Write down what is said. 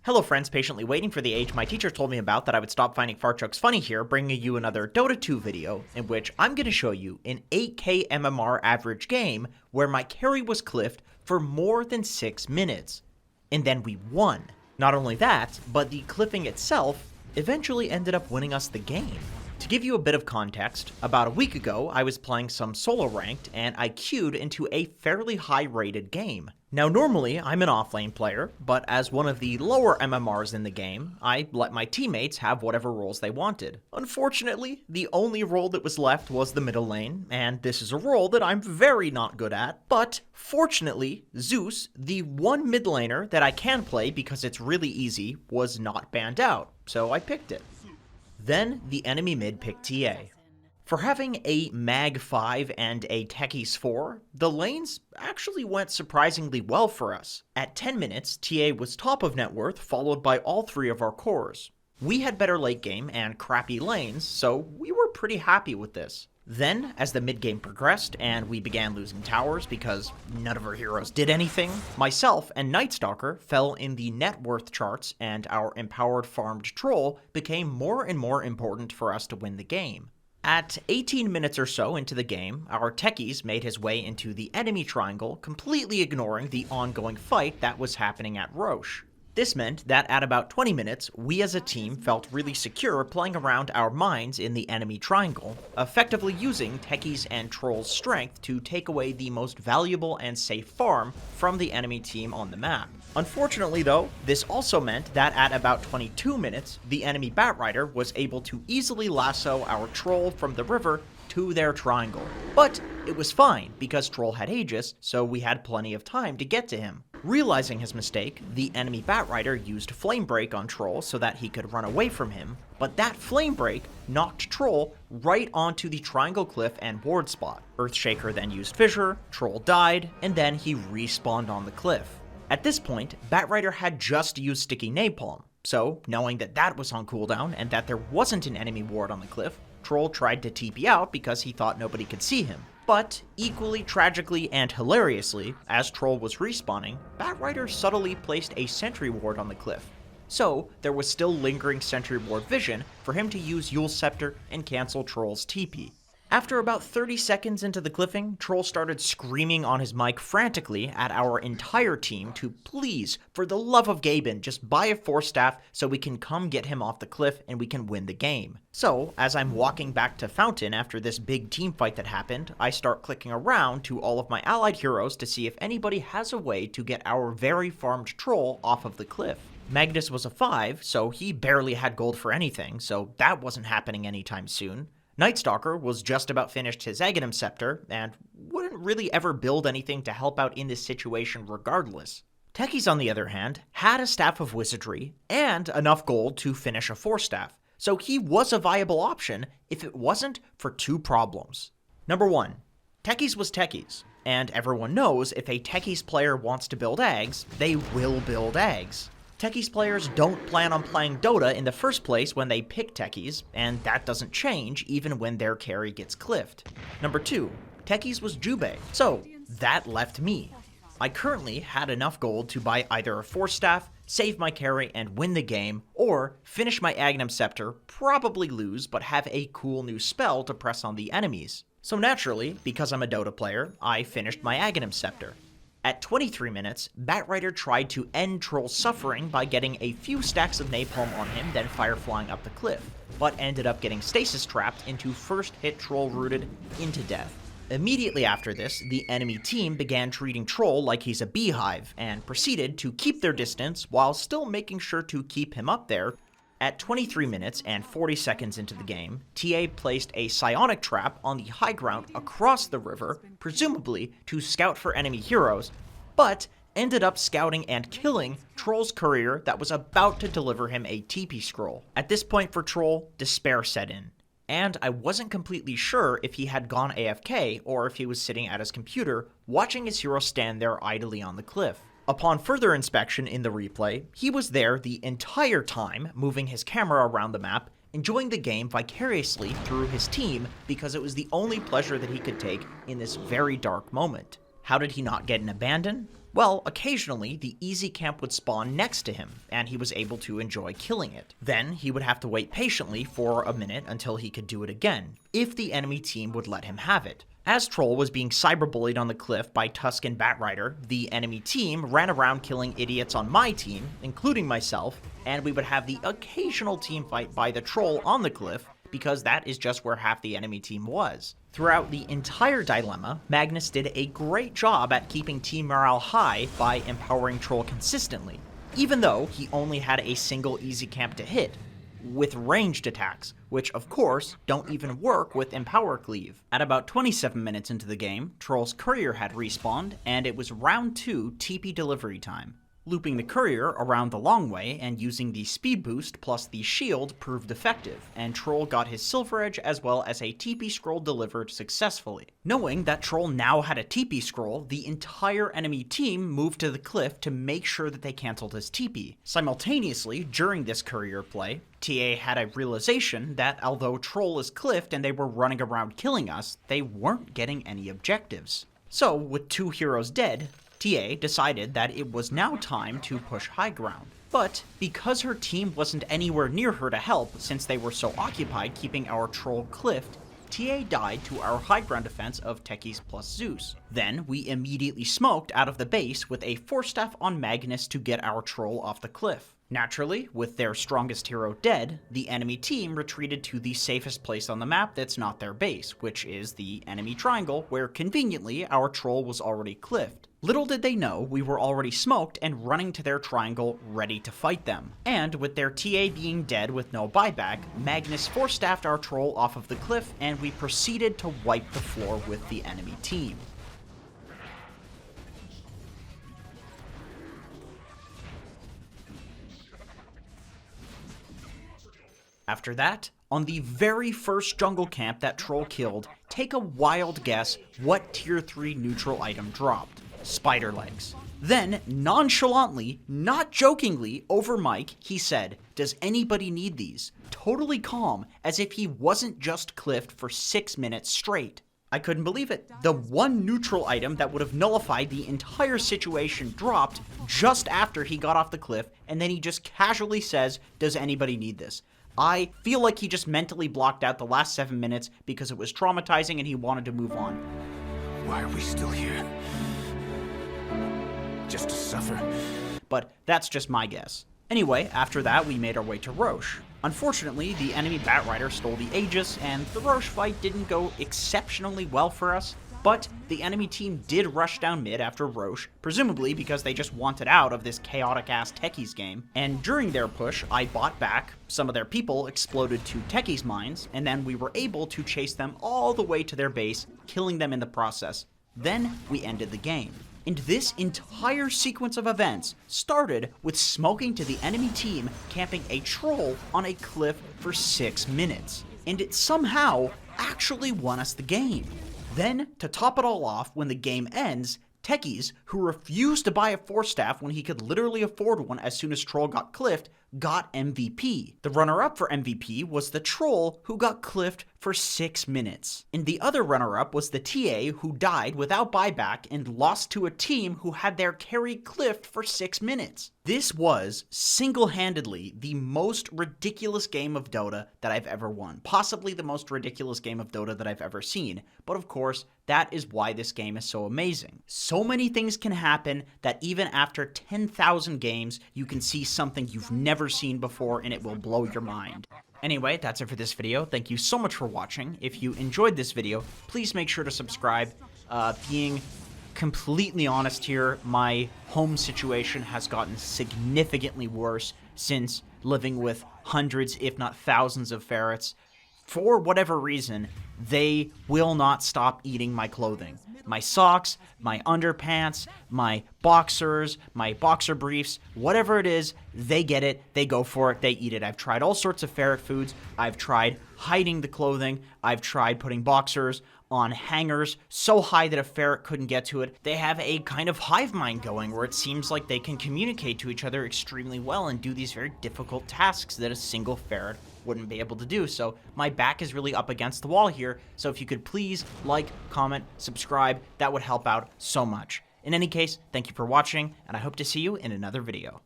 Hello friends, patiently waiting for the age my teacher told me about that I would stop finding fart jokes funny here, bringing you another Dota 2 video in which I'm going to show you an 8k MMR average game where my carry was cliffed for more than 6 minutes. And then we won. Not only that, but the cliffing itself eventually ended up winning us the game. To give you a bit of context, about a week ago I was playing some solo ranked and I queued into a fairly high rated game. Now normally I'm an offlane player, but as one of the lower MMRs in the game, I let my teammates have whatever roles they wanted. Unfortunately, the only role that was left was the middle lane, and this is a role that I'm very not good at, but fortunately, Zeus, the one mid laner that I can play because it's really easy, was not banned out, so I picked it. Then the enemy mid picked TA. For having a Mag 5 and a Techies 4, the lanes actually went surprisingly well for us. At 10 minutes, TA was top of net worth, followed by all three of our cores. We had better late game and crappy lanes, so we were pretty happy with this. Then, as the mid game progressed and we began losing towers because none of our heroes did anything, myself and Nightstalker fell in the net worth charts and our empowered farmed troll became more and more important for us to win the game. At 18 minutes or so into the game, our Techies made his way into the enemy triangle, completely ignoring the ongoing fight that was happening at Roche. This meant that at about 20 minutes, we as a team felt really secure playing around our mines in the enemy triangle, effectively using Techies and Troll's strength to take away the most valuable and safe farm from the enemy team on the map. Unfortunately though, this also meant that at about 22 minutes, the enemy Batrider was able to easily lasso our Troll from the river to their triangle. But it was fine because Troll had Aegis, so we had plenty of time to get to him. Realizing his mistake, the enemy Batrider used Flame Break on Troll so that he could run away from him, but that Flame Break knocked Troll right onto the triangle cliff and ward spot. Earthshaker then used Fissure, Troll died, and then he respawned on the cliff. At this point, Batrider had just used Sticky Napalm, so knowing that that was on cooldown and that there wasn't an enemy ward on the cliff, Troll tried to TP out because he thought nobody could see him. But, equally tragically and hilariously, as Troll was respawning, Batrider subtly placed a sentry ward on the cliff. So, there was still lingering sentry ward vision for him to use Yule's Scepter and cancel Troll's TP. After about 30 seconds into the cliffing, Troll started screaming on his mic frantically at our entire team to please, for the love of Gaben, just buy a Force Staff so we can come get him off the cliff and we can win the game. So, as I'm walking back to Fountain after this big team fight that happened, I start clicking around to all of my allied heroes to see if anybody has a way to get our very farmed Troll off of the cliff. Magnus was a 5, so he barely had gold for anything, so that wasn't happening anytime soon. Nightstalker was just about finished his Aghanim Scepter, and wouldn't really ever build anything to help out in this situation regardless. Techies, on the other hand, had a Staff of Wizardry, and enough gold to finish a Force Staff, so he was a viable option if it wasn't for two problems. Number 1, Techies was Techies, and everyone knows if a Techies player wants to build Ags, they will build Ags. Techies players don't plan on playing Dota in the first place when they pick Techies, and that doesn't change even when their carry gets cliffed. Number 2, Techies was Jubei, so that left me. I currently had enough gold to buy either a Force Staff, save my carry and win the game, or finish my Aghanim Scepter, probably lose, but have a cool new spell to press on the enemies. So naturally, because I'm a Dota player, I finished my Aghanim Scepter. At 23 minutes, Batrider tried to end Troll's suffering by getting a few stacks of napalm on him, then fireflying up the cliff, but ended up getting stasis trapped into first hit Troll rooted into death. Immediately after this, the enemy team began treating Troll like he's a beehive, and proceeded to keep their distance while still making sure to keep him up there. At 23 minutes and 40 seconds into the game, TA placed a psionic trap on the high ground across the river, presumably to scout for enemy heroes, but ended up scouting and killing Troll's courier that was about to deliver him a TP scroll. At this point for Troll, despair set in, and I wasn't completely sure if he had gone AFK or if he was sitting at his computer watching his hero stand there idly on the cliff. Upon further inspection in the replay, he was there the entire time, moving his camera around the map, enjoying the game vicariously through his team because it was the only pleasure that he could take in this very dark moment. How did he not get an abandon? Well, occasionally, the easy camp would spawn next to him, and he was able to enjoy killing it. Then, he would have to wait patiently for a minute until he could do it again, if the enemy team would let him have it. As Troll was being cyberbullied on the cliff by Tusk and Batrider, the enemy team ran around killing idiots on my team, including myself, and we would have the occasional team fight by the Troll on the cliff, because that is just where half the enemy team was. Throughout the entire dilemma, Magnus did a great job at keeping team morale high by empowering Troll consistently, even though he only had a single easy camp to hit, with ranged attacks, which of course don't even work with Empower Cleave. At about 27 minutes into the game, Troll's courier had respawned, and it was round 2 TP delivery time. Looping the courier around the long way and using the speed boost plus the shield proved effective, and Troll got his Silver Edge as well as a TP scroll delivered successfully. Knowing that Troll now had a TP scroll, the entire enemy team moved to the cliff to make sure that they cancelled his TP. Simultaneously, during this courier play, TA had a realization that although Troll is cliffed and they were running around killing us, they weren't getting any objectives. So, with 2 heroes dead, TA decided that it was now time to push high ground. But because her team wasn't anywhere near her to help since they were so occupied keeping our Troll cliffed, TA died to our high ground defense of Techies plus Zeus. Then we immediately smoked out of the base with a Force Staff on Magnus to get our Troll off the cliff. Naturally, with their strongest hero dead, the enemy team retreated to the safest place on the map that's not their base, which is the enemy triangle, where conveniently our Troll was already cliffed. Little did they know we were already smoked and running to their triangle ready to fight them. And with their TA being dead with no buyback, Magnus Force-staffed our Troll off of the cliff and we proceeded to wipe the floor with the enemy team. After that, on the very first jungle camp that Troll killed, take a wild guess what tier 3 neutral item dropped. Spider legs. Then, nonchalantly, not jokingly, over mic, he said, "Does anybody need these?" Totally calm, as if he wasn't just cliffed for 6 minutes straight. I couldn't believe it. The one neutral item that would have nullified the entire situation dropped just after he got off the cliff, and then he just casually says, "Does anybody need this?" I feel like he just mentally blocked out the last 7 minutes because it was traumatizing and he wanted to move on. Why are we still here? Just to suffer? But that's just my guess. Anyway, after that we made our way to Roche. Unfortunately, the enemy Batrider stole the Aegis, and the Roche fight didn't go exceptionally well for us, but the enemy team did rush down mid after Roche, presumably because they just wanted out of this chaotic-ass Techies game, and during their push, I bought back, some of their people exploded 2 Techies mines, and then we were able to chase them all the way to their base, killing them in the process. Then we ended the game. And this entire sequence of events started with smoking to the enemy team camping a Troll on a cliff for 6 minutes. And it somehow actually won us the game. Then, to top it all off, when the game ends, Techies, who refused to buy a Force Staff when he could literally afford one as soon as Troll got cliffed, got MVP. The runner-up for MVP was the Troll, who got cliffed for 6 minutes. And the other runner-up was the TA, who died without buyback and lost to a team who had their carry cliffed for 6 minutes. This was, single-handedly, the most ridiculous game of Dota that I've ever won. Possibly the most ridiculous game of Dota that I've ever seen. But of course, that is why this game is so amazing. So many things can happen that even after 10,000 games, you can see something you've never seen before and it will blow your mind. Anyway, that's it for this video. Thank you so much for watching. If you enjoyed this video, please make sure to subscribe. Being completely honest here, my home situation has gotten significantly worse since living with hundreds, if not thousands of ferrets. For whatever reason, they will not stop eating my clothing. My socks, my underpants, my boxers, my boxer briefs, whatever it is, they get it, they go for it, they eat it. I've tried all sorts of ferret foods. I've tried hiding the clothing. I've tried putting boxers on hangers so high that a ferret couldn't get to it. They have a kind of hive mind going where it seems like they can communicate to each other extremely well and do these very difficult tasks that a single ferret wouldn't be able to do. So my back is really up against the wall here. So if you could please like, comment, subscribe, that would help out so much. In any case, thank you for watching, and I hope to see you in another video.